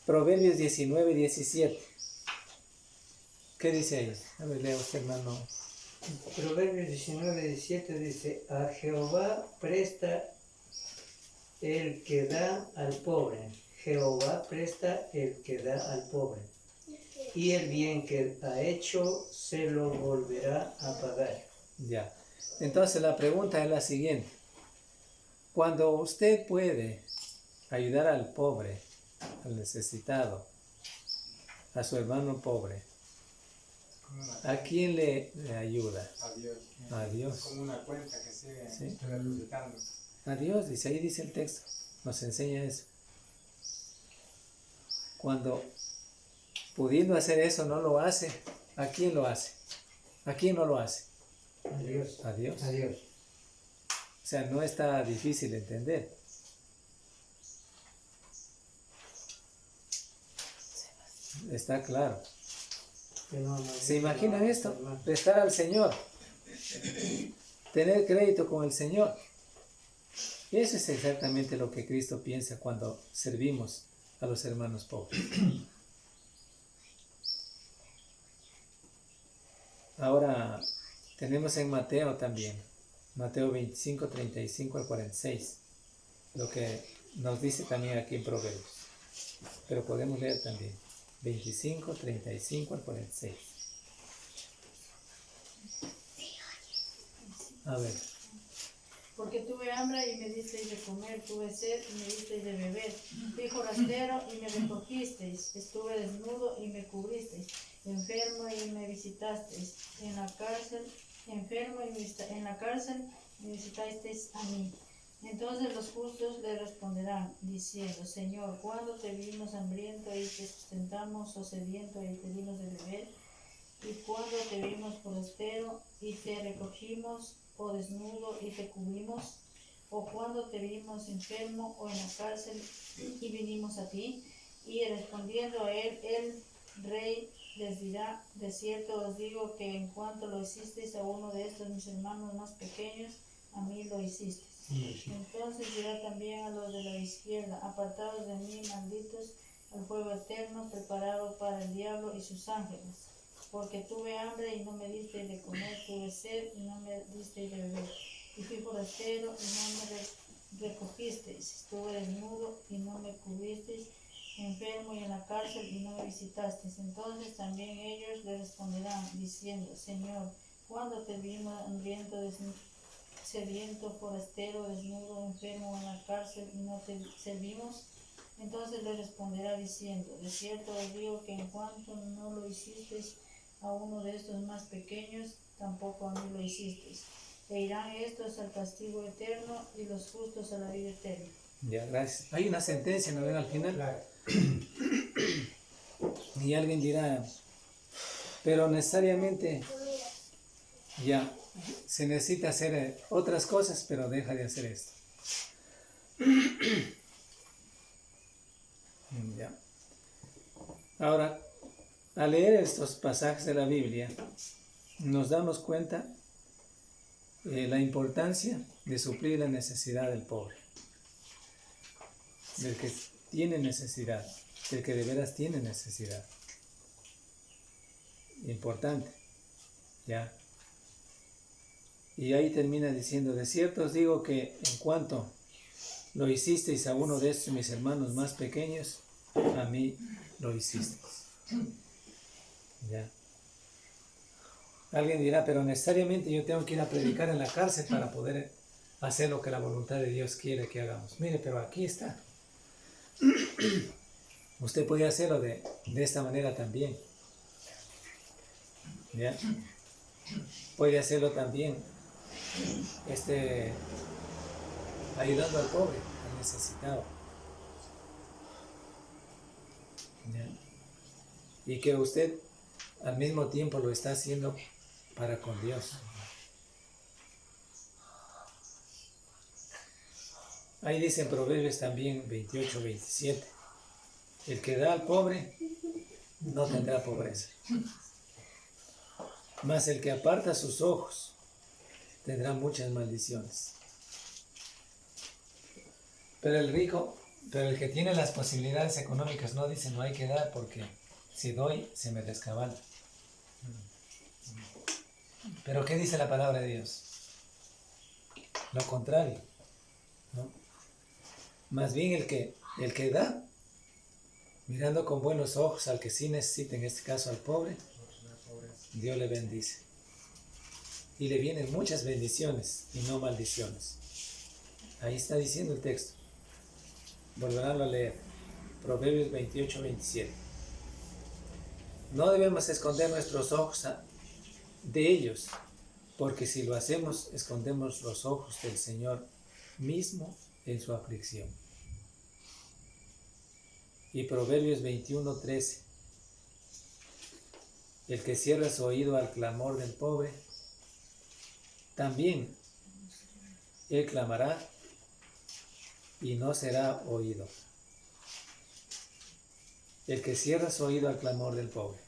Proverbios 19, 17. ¿Qué dice ahí? A ver, lea usted, hermano. Proverbios 19, 17 dice: a Jehová presta el que da al pobre. Jehová presta el que da al pobre. Y el bien que ha hecho se lo volverá a pagar. Ya. Entonces la pregunta es la siguiente. Cuando usted puede ayudar al pobre, al necesitado, a su hermano pobre, ¿a quién le ayuda? A Dios. A Dios. Como una cuenta que sigue ¿Sí? depositando. A Dios, dice, ahí dice el texto, nos enseña eso. Cuando pudiendo hacer eso no lo hace, ¿a quién lo hace? ¿A quién no lo hace? A Dios. A Dios. A Dios. O sea, no está difícil de entender. Está claro. ¿Se imaginan esto? Prestar al Señor. Tener crédito con el Señor. Eso es exactamente lo que Cristo piensa cuando servimos a los hermanos pobres. Ahora tenemos en Mateo también, Mateo 25, 35 al 46, lo que nos dice también aquí en Proverbios, pero podemos leer también, 25, 35 al 46. A ver. Porque tuve hambre y me disteis de comer, tuve sed y me disteis de beber, fui forastero y me recogisteis, estuve desnudo y me cubristeis, enfermo y me visitasteis, en la cárcel, enfermo y en la cárcel me visitasteis a mí. Entonces los justos le responderán, diciendo, Señor, ¿cuándo te vimos hambriento y te sustentamos, o sediento y te dimos de beber? ¿Y cuándo te vimos forastero y te recogimos, o desnudo y te cubrimos? ¿O cuando te vimos enfermo o en la cárcel y vinimos a ti? Y respondiendo a él, el rey les dirá, de cierto os digo que en cuanto lo hicisteis a uno de estos mis hermanos más pequeños, a mí lo hicisteis. Entonces dirá también a los de la izquierda, apartados de mí, malditos, al fuego eterno preparado para el diablo y sus ángeles. Porque tuve hambre y no me disteis de comer, tuve sed y no me disteis de beber, y fui forastero y no me recogisteis, estuve desnudo y no me cubristeis, enfermo y en la cárcel y no me visitasteis. Entonces también ellos le responderán, diciendo, Señor, ¿cuándo te vimos hambriento, sediento, forastero, desnudo, enfermo o en la cárcel y no te servimos? Entonces le responderá diciendo, de cierto os digo que en cuanto no lo hicisteis a uno de estos más pequeños, tampoco a mí lo hicisteis. E irán estos al castigo eterno y los justos a la vida eterna. Ya, gracias. Hay una sentencia, ¿no ven al final? Claro. Y alguien dirá, pero necesariamente ya se necesita hacer otras cosas, pero deja de hacer esto. Ya. Ahora, al leer estos pasajes de la Biblia, nos damos cuenta de la importancia de suplir la necesidad del pobre, del que tiene necesidad, del que de veras tiene necesidad. Importante, ¿ya? Y ahí termina diciendo, de cierto os digo que en cuanto lo hicisteis a uno de estos mis hermanos más pequeños, a mí lo hicisteis. ¿Ya? Alguien dirá, pero necesariamente yo tengo que ir a predicar en la cárcel para poder hacer lo que la voluntad de Dios quiere que hagamos. Mire, pero aquí está. Usted puede hacerlo de esta manera también. ¿Ya? Puede hacerlo también ayudando al pobre, al necesitado. ¿Ya? Y que usted al mismo tiempo lo está haciendo para con Dios. Ahí dice en Proverbios también 28, 27. El que da al pobre no tendrá pobreza. Mas el que aparta sus ojos tendrá muchas maldiciones. Pero el rico Pero el que tiene las posibilidades económicas no dice no hay que dar porque si doy se me descabala. Pero ¿qué dice la palabra de Dios? Lo contrario, ¿no? Más bien el que da, mirando con buenos ojos al que sí necesita, en este caso al pobre, Dios le bendice. Y le vienen muchas bendiciones y no maldiciones. Ahí está diciendo el texto. Volverán a leer. Proverbios 28, 27. No debemos esconder nuestros ojos de ellos, porque si lo hacemos, escondemos los ojos del Señor mismo en su aflicción. Y Proverbios 21, 13. El que cierra su oído al clamor del pobre, también él clamará y no será oído. El que cierra su oído al clamor del pobre.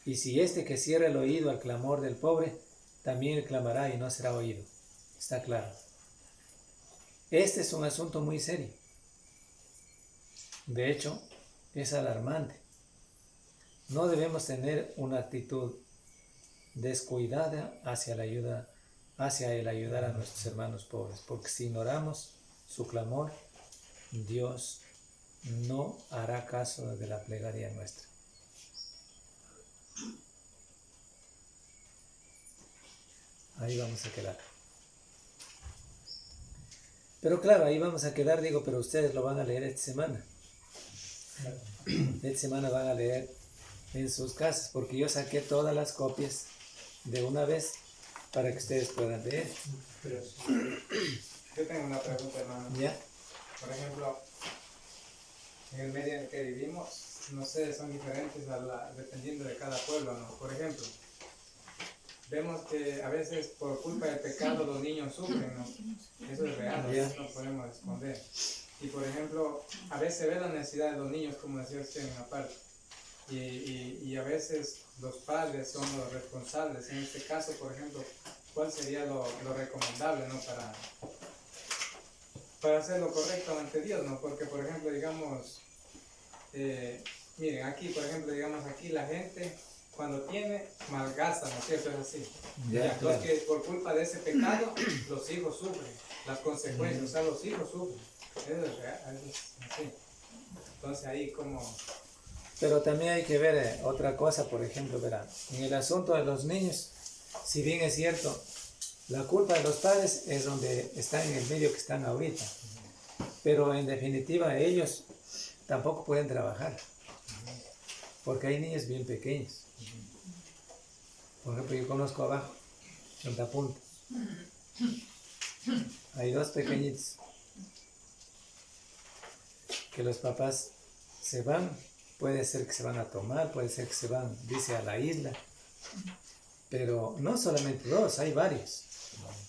Y si este que cierra el oído al clamor del pobre, también él clamará y no será oído. Está claro. Este es un asunto muy serio. De hecho, es alarmante. No debemos tener una actitud descuidada hacia el ayudar a nuestros hermanos pobres, porque si ignoramos su clamor, Dios no hará caso de la plegaria nuestra. Ahí vamos a quedar. Pero claro, ahí vamos a quedar, digo, pero ustedes lo van a leer esta semana. Esta semana van a leer en sus casas, porque yo saqué todas las copias de una vez para que ustedes puedan leer. Yo tengo una pregunta, hermano. ¿Ya? Por ejemplo, en el medio en el que vivimos, no sé, son diferentes dependiendo de cada pueblo, ¿no? Por ejemplo, vemos que a veces por culpa del pecado los niños sufren, ¿no? Eso es real, eso no podemos esconder. Y por ejemplo, a veces se ve la necesidad de los niños, como decía usted en una parte. Y a veces los padres son los responsables. En este caso, por ejemplo, ¿cuál sería lo recomendable, ¿no? Para hacer lo correcto ante Dios, ¿no? Porque, por ejemplo, digamos, miren, aquí, por ejemplo, digamos, aquí la gente cuando tiene, malgasta, ¿no es cierto? Es así. Ya, claro. Porque por culpa de ese pecado, los hijos sufren, las consecuencias, o sea, los hijos sufren. Eso es real, eso es así. Entonces ahí como... Pero también hay que ver otra cosa, por ejemplo, verán, en el asunto de los niños, si bien es cierto, la culpa de los padres es donde están en el medio que están ahorita, pero en definitiva ellos tampoco pueden trabajar, porque hay niños bien pequeños. Por ejemplo, yo conozco abajo, Chontapunta, hay dos pequeñitos que los papás se van. Puede ser que se van a tomar, puede ser que se van, dice, a la isla. Pero no solamente dos, hay varios.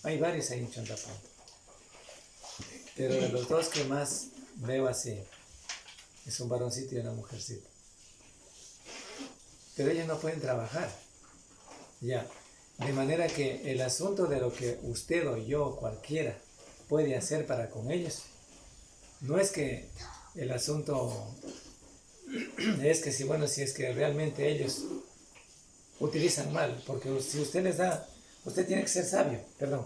Hay varios ahí en Chontapunta. Pero de los dos que más veo así, es un varoncito y una mujercita. Pero ellos no pueden trabajar. Ya. De manera que el asunto de lo que usted o yo o cualquiera puede hacer para con ellos, no es que el asunto... es que si es que realmente ellos utilizan mal, porque si usted les da, usted tiene que ser sabio, perdón,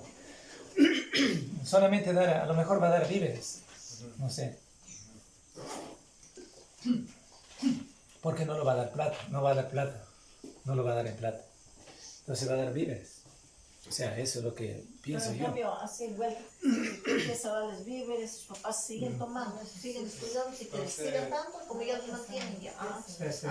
solamente dar, a lo mejor va a dar víveres, no sé, porque no lo va a dar plata, no va a dar plata, no lo va a dar en plata, entonces va a dar víveres. O sea, eso es lo que pienso Pero en yo. cambio, así igual, empieza a darles víveres, sus papás siguen tomando, siguen descuidando, si que les sigan tanto, como ya los mantienen ya. Así es.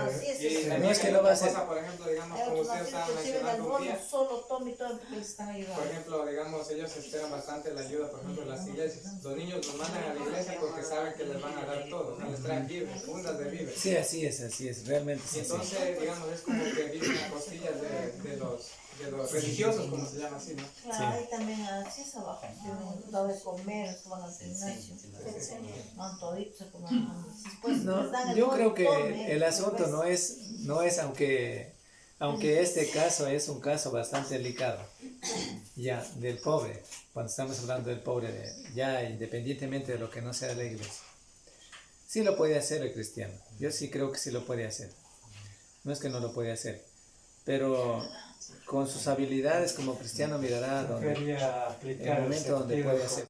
No es que lo va a hacer. Por ejemplo, digamos, Hay como otros usted estaba que sirven al mencionando un bono, día, solo tome y todo porque les están ayudando. por ejemplo, digamos, ellos esperan bastante la ayuda, por ejemplo, en las iglesias. Los niños los mandan a la iglesia porque saben que les van a dar todo, ¿no? Les traen víveres, fundas de víveres. Sí, así es, realmente Y es así. entonces, digamos, es como que viven a costillas de los religiosos, como se llama así, ¿no? Claro, ahí también así es abajo, tienen dado de comer, se van al gimnasio, van toditos a comer. Después No, les dan el yo bono, creo que tome, el asunto después- no es aunque este caso es un caso bastante delicado, ya, del pobre, cuando estamos hablando del pobre, ya independientemente de lo que no sea de la iglesia. Sí lo puede hacer el cristiano. Yo sí creo que sí lo puede hacer. No es que no lo puede hacer. Pero con sus habilidades como cristiano mirará Quería aplicar el momento donde sentido puede hacer.